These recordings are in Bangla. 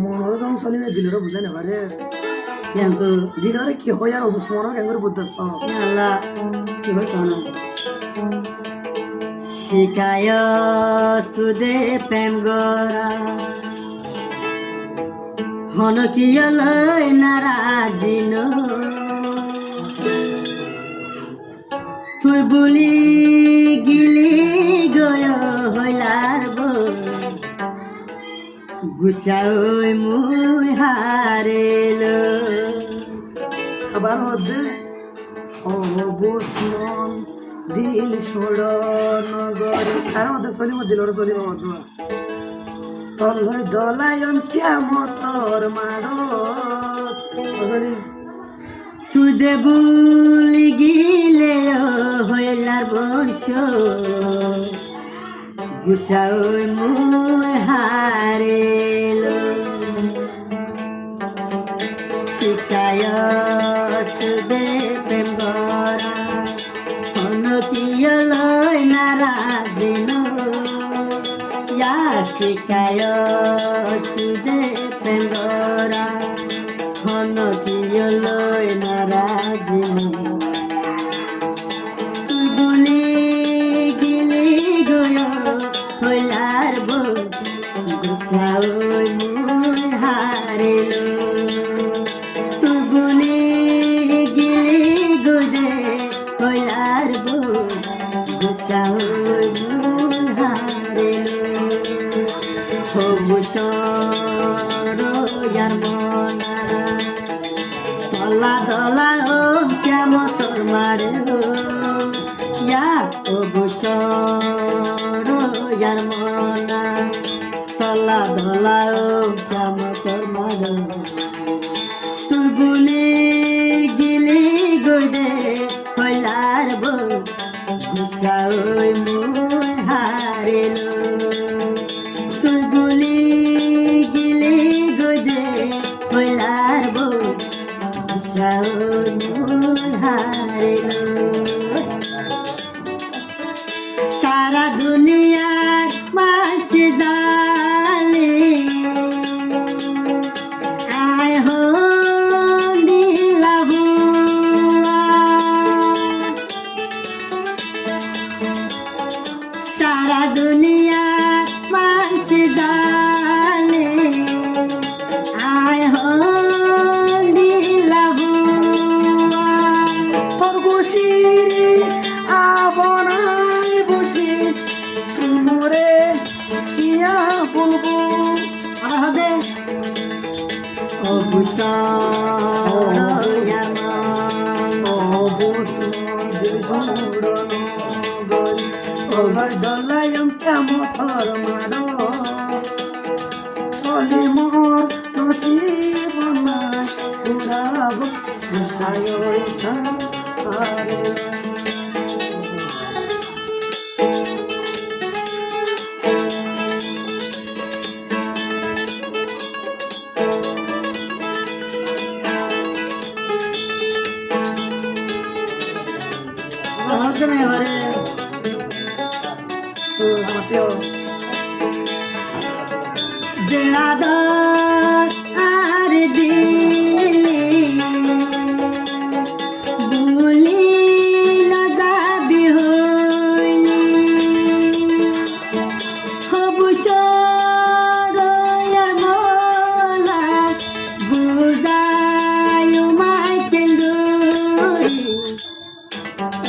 মনৰ যখন চলিবে দিলরে বুঝাই নেবারে কিন্তু দিলরে কি হয় আর অবশ্য মনৰ কেঙ্গর বুদ্ধস আল্লাহ কি হয়েছে না শিকায় তুদে প্রেম গরা হন কিয়লৈ নাৰাজিন তুই বুলি গিলি গয় হইলার গুছাই মুই হারেল আবার হদে অবসন দিল ছোড় নগর তার মধ্যে চলিব দিলরে চলিব মতো তলয় দলায়ন কেমতর মারত তুই দে বুলি গিলে হইলার বর্ষ গুছাই মুই হারেল শিকায় তুদে প্রেম গরা হন কিয়লৈ নাৰাজিন ইয়া শিকায় তুদে প্রেম গরা হন কিয়লৈ নাৰাজিন তুই বুলি গিলি গয় হইলার গুছাই মুই হারিল তুই বুলি গিলি গদে হইলার গুছাই মুই হারিল ভূষণ ইয়ার মনা তলা দলা ও কেমন তোর মারে ইয়া ও ভূষণ ইয়ার মনা তলা দলা ও কেমন তোর মারে তুই বুলি গিলি গদে হইলার গুছাই মুই হারিল তুই বুলি গিলি গদে হইলার গুছাই মুই হারিল সারা দুনিয়ার মাঝে জালে আয় হইলাম সারা দুনিয়ার মাঝে জালে আয় হইলাম তোর বসির আবনাই বসি মোরে কিয়া বলবো আমার হবে অবসর অবসন দিল ছোড় নগর তলয় দলায়ন কেমতর মারত চলি মোর নসিব নাই উড়াব গুছাই তারে হচ্ছে এবারে আমাতেও যে আদর আর দিলি বুলি না যাবি হইলি অবসর ইয়ার মলা বুঝাই মাই কেন্দুরি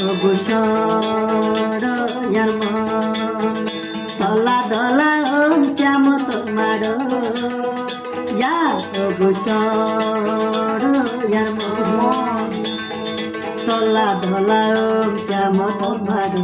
অবসর ইয়ার মন তলা দলা কেমন তোমার ইয়া অবসর ইয়ার মন তলা দলা কেমন তোমার